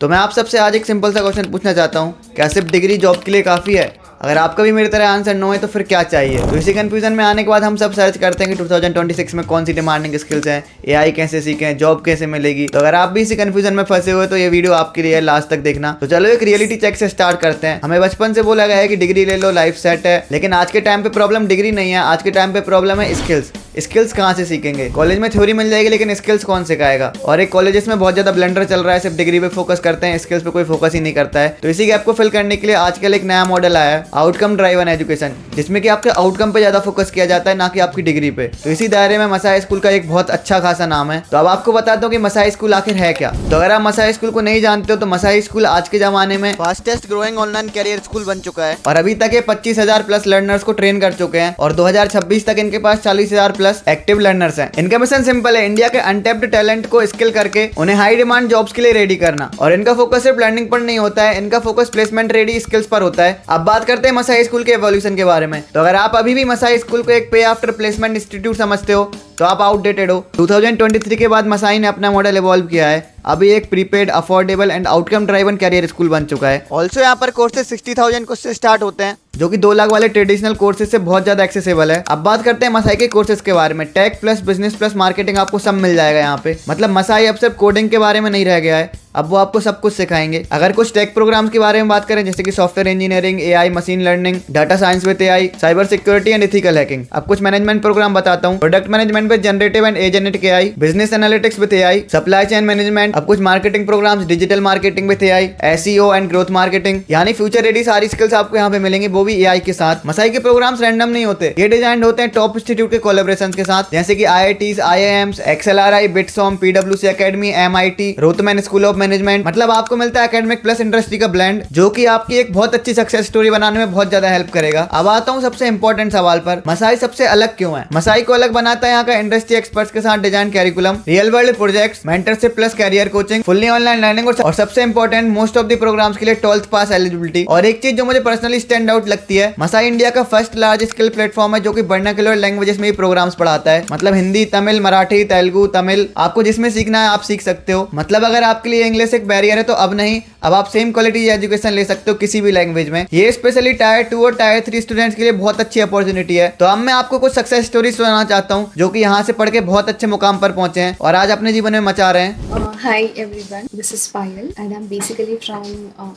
तो मैं आप सबसे आज एक सिंपल सा क्वेश्चन पूछना चाहता हूँ, क्या सिर्फ डिग्री जॉब के लिए काफ़ी है? अगर आपका भी मेरी तरह आंसर नो है तो फिर क्या चाहिए? तो इसी कंफ्यूजन में आने के बाद हम सब सर्च करते हैं कि 2026 में कौन सी डिमांडिंग स्किल्स हैं, एआई कैसे सीखें, जॉब कैसे मिलेगी। तो अगर आप भी इसी कंफ्यूजन में फंसे हुए तो ये वीडियो आपके लिए है, लास्ट तक देखना। तो चलो एक रियलिटी चेक से स्टार्ट करते हैं। हमें बचपन से बोला गया है कि डिग्री ले लो, लाइफ सेट है, लेकिन आज के टाइम पे प्रॉब्लम डिग्री नहीं है, आज के टाइम पे प्रॉब्लम है स्किल्स। स्किल्स कहाँ से सीखेंगे? कॉलेज में थ्योरी मिल जाएगी लेकिन स्किल्स कौन सिखाएगा? और एक कॉलेजेस में बहुत ज्यादा ब्लेंडर चल रहा है, सिर्फ डिग्री पे फोकस करते हैं, स्किल्स पे कोई फोकस ही नहीं करता है। तो इसी गैप को फिल करने के लिए आजकल एक नया मॉडल आया है, आउटकम ड्राइवन एजुकेशन, जिसमें कि आपके आउटकम पे ज्यादा फोकस किया जाता है, ना कि आपकी डिग्री पे। तो इसी दायरे में मसाई स्कूल का एक बहुत अच्छा खासा नाम है। तो अब आपको बताता हूँ कि मसाई स्कूल आखिर है क्या। तो अगर आप मसाई स्कूल को नहीं जानते हो तो मसाई स्कूल आज के जमाने में fastest growing online career school बन चुका है और अभी तक ये 25,000 प्लस लर्नर्स को ट्रेन कर चुके हैं और 2026 तक इनके पास 40,000 प्लस एक्टिव लर्नर्स हैं। इनका मिशन सिंपल है, इंडिया के अनटैप्ड टैलेंट को स्किल करके उन्हें हाई डिमांड जॉब्स के लिए रेडी करना। और इनका फोकस सिर्फ लर्निंग पर नहीं होता है, इनका फोकस प्लेसमेंट रेडी स्किल्स पर होता है। अब बात करते हैं मसाई स्कूल के एवोल्यूशन के बारे में। तो अगर आप अभी भी मसाई स्कूल को एक पे आफ्टर प्लेसमेंट इंस्टीट्यूट समझते हो तो आप आउटडेटेड हो। 2023 के बाद मसाई ने अपना मॉडल इवॉल्व किया है, अभी एक prepaid, affordable and outcome driven career school बन चुका है। ऑल्सो यहाँ पर कोर्सेज 60,000 को से स्टार्ट होते हैं, जो कि 2 लाख वाले ट्रेडिशनल कोर्सेज से बहुत ज्यादा एक्सेसिबल है। अब बात करते हैं मसाई के कोर्सेज के बारे में। Tech plus business plus marketing आपको सब मिल जाएगा यहाँ पे। मतलब मसाई अब सिर्फ कोडिंग के बारे में नहीं रह गया है, अब वो आपको सब कुछ सिखाएंगे। अगर कुछ टेक प्रोग्राम्स के बारे में बात करें, जैसे कि software engineering, AI, machine learning, data science with AI, cyber security and ethical hacking. अब कुछ मैनेजमेंट प्रोग्राम बताता हूँ। Product management with generative and agentic AI, business analytics with AI, supply chain management. अब कुछ marketing programs, digital marketing with AI, SEO and growth marketing. यानी future ready सारी skills आपको यहाँ पे मिलेंगे, वो भी एआई के साथ। मसाई के प्रोग्राम्स रैंडम नहीं होते, ये डिजाइन होते हैं टॉप इंस्टीट्यूट के कोलैबोरेशंस के साथ, जैसे कि आईआईटीज, आईआईएम्स, एक्सएलआरआई, बिटसॉम, पीडब्ल्यूसी academy, MIT, Rothman school of management. मतलब आपको मिलता है एकेडमिक प्लस इंडस्ट्री का ब्लेंड, जो कि आपकी एक बहुत अच्छी सक्सेस स्टोरी बनाने में बहुत ज्यादा हेल्प करेगा। अब आता हूँ सबसे इंपॉर्टेंट सवाल पर, मसाई सबसे अलग क्यों है? मसाई को अलग बनाता है यहाँ का इंडस्ट्री एक्सपर्ट्स के साथ design curriculum, real world projects, mentorship plus career coaching, fully online learning और सबसे important most of the programs के लिए 12th पास एलिजिबिलिटी। और एक चीज जो मुझे पर्सनली स्टैंड आउट लगती है, मसाई इंडिया का फर्स्ट लार्ज स्किल प्लेटफॉर्म है जो कि वर्नाक्युलर लैंग्वेजेस में भी प्रोग्राम्स पढ़ाता है। मतलब हिंदी, तमिल, मराठी, तेलुगु, तमिल, आपको जिसमें सीखना है आप सीख सकते हो। मतलब अगर आपके लिए इंग्लिश एक बैरियर है तो अब नहीं, अब आप सेम क्वालिटी एजुकेशन ले सकते हो किसी भी लैंग्वेज में। ये स्पेशली टायर 2 और टायर 3 स्टूडेंट्स के लिए बहुत अच्छी अपॉर्चुनिटी है। तो अब मैं आपको कुछ सक्सेस स्टोरी सुनाना चाहता हूँ जो कि यहाँ से पढ़ के बहुत अच्छे मुकाम पर पहुंचे हैं और आज अपने जीवन में मचा रहे हैं। Hi everyone, this is Payal and I'm basically from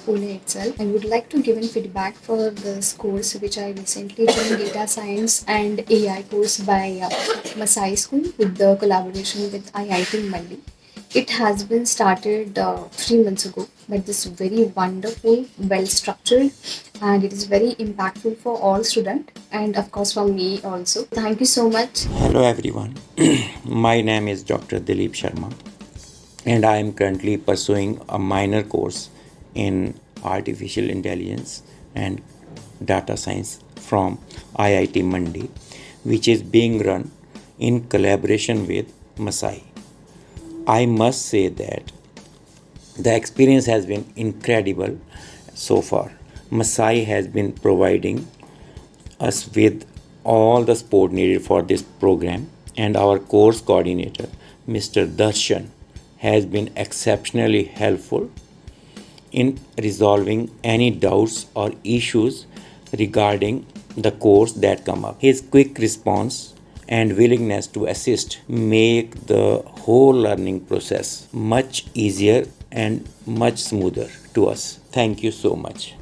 Pune itself. I would like to give in feedback for this course which I recently joined, data science and AI course by Masai School with the collaboration with IIT Mandi. It has been started 3 months ago, but this is very wonderful, well structured, and it is very impactful for all students and of course for me also. Thank you so much. Hello everyone, my name is Dr. Dilip Sharma and I am currently pursuing a minor course in artificial intelligence and data science from IIT Mandi, which is being run in collaboration with Masai. I must say that the experience has been incredible so far. Masai has been providing us with all the support needed for this program, and our course coordinator, Mr. Darshan, has been exceptionally helpful in resolving any doubts or issues regarding the course that come up. His quick response and willingness to assist make the whole learning process much easier and much smoother to us. Thank you so much.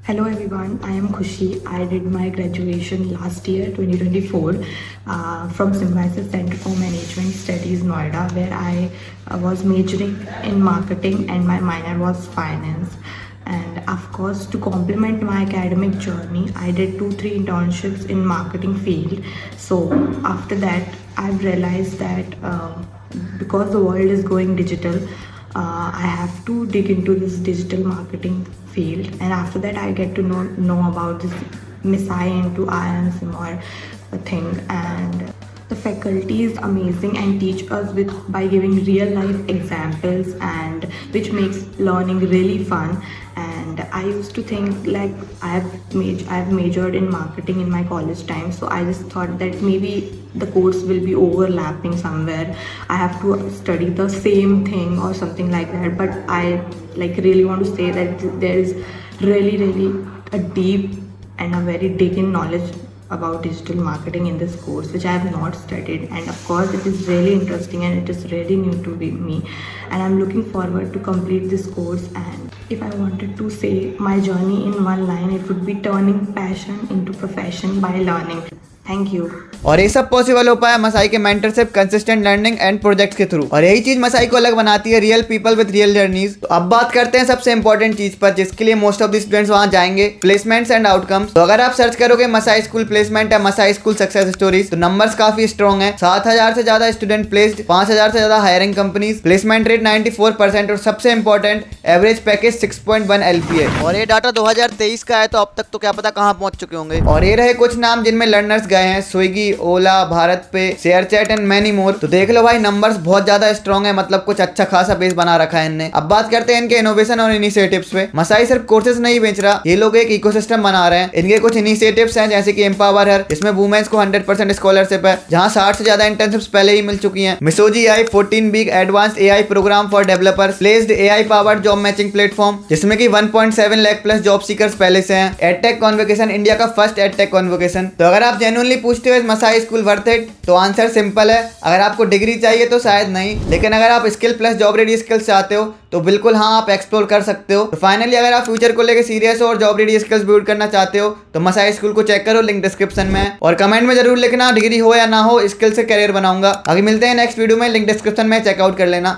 Hello everyone, I am Khushi. I did my graduation last year 2024 from Symbiosis Center for Management Studies Noida, where I was majoring in marketing and my minor was finance. And of course, to complement my academic journey, I did 2-3 internships in marketing field. So after that, I've realized that because the world is going digital, I have to dig into this digital marketing field, and after that I get to know about this Masai into IIM Simor thing, and the faculty is amazing and teach us by giving real life examples, and which makes learning really fun. And and I used to think like I've majored in marketing in my college time, so I just thought that maybe the course will be overlapping somewhere. I have to study the same thing or something like that. But I like really want to say that there is really a deep and a very digging knowledge about digital marketing in this course, which I have not studied, and of course it is really interesting and it is really new to me, and I'm looking forward to complete this course. And if I wanted to say my journey in one line, it would be turning passion into profession by learning. Thank you. और ये सब possible हो पाया मसाई के mentorship, consistent learning and projects के through, और यही चीज मसाई को अलग बनाती है, real people with real journeys. तो अब बात करते हैं सबसे इंपॉर्टेंट चीज पर, जिसके लिए मोस्ट ऑफ द स्टूडेंट्स वहां जाएंगे, प्लेसमेंट्स एंड आउटकम्स। तो अगर आप सर्च करोगे मसाई स्कूल प्लेसमेंट या मसाई स्कूल सक्सेस स्टोरीज, तो नंबर्स काफी स्ट्रॉन्ग है। 7000 से ज्यादा स्टूडेंट प्लेस्ड, 5000 से ज्यादा हायरिंग कंपनीज, प्लेसमेंट रेट 94%, और सबसे इंपॉर्टेंट एवरेज पैकेज 6.1 LPA। और ये डाटा 2023 का है, तो अब तक तो क्या पता कहां पहुंच चुके होंगे। और ये रहे कुछ नाम जिनमें लर्नर्स गए हैं, स्विगी, ओला, भारत पे, share chat and many more. तो देख लो भाई, नंबर्स बहुत ज्यादा स्ट्रॉन्ग है, मतलब कुछ अच्छा खासा बेस बना रखा है इनने। अब बात करते हैं इनके इनोवेशन और इनिशिएटिव्स पे। मसाई सिर्फ कोर्सेज नहीं बेच रहा, ये लोग एक इकोसिस्टम बना रहे हैं। इनके कुछ इनिशिएटिव्स हैं जैसे कि एम्पावर हर, जिसमें वुमेन्स को 100% स्कॉलरशिप है, जहां 60 से ज्यादा इंटर्नशिप्स पहले ही मिल चुकी हैं। Misogi AI 14 week advanced AI program for developers, placed AI powered job matching platform, जिसमें कि 1.7 लाख प्लस जॉब सीकर्स पहले से हैं। एडटेक कॉन्वोकेशन, इंडिया का फर्स्ट एडटेक कॉन्वोकेशन। तो अगर आप जेन्युइनली पूछते हो मसाई स्कूल वर्थ इट, तो आंसर सिंपल है। अगर आपको डिग्री चाहिए तो शायद नहीं, लेकिन अगर आप skill plus job ready skills चाहते हो तो बिल्कुल हाँ, आप एक्सप्लोर कर सकते हो। तो फाइनली अगर आप फ्यूचर को लेकर सीरियस हो और जॉब रेडी स्किल्स बिल्ड करना चाहते हो, तो मसाई स्कूल को चेक करो, लिंक डिस्क्रिप्शन में है। और कमेंट में जरूर लिखना डिग्री हो या ना हो, स्किल से करियर बनाऊंगा। आगे मिलते हैं नेक्स्ट वीडियो में, लिंक डिस्क्रिप्शन में चेकआउट कर लेना।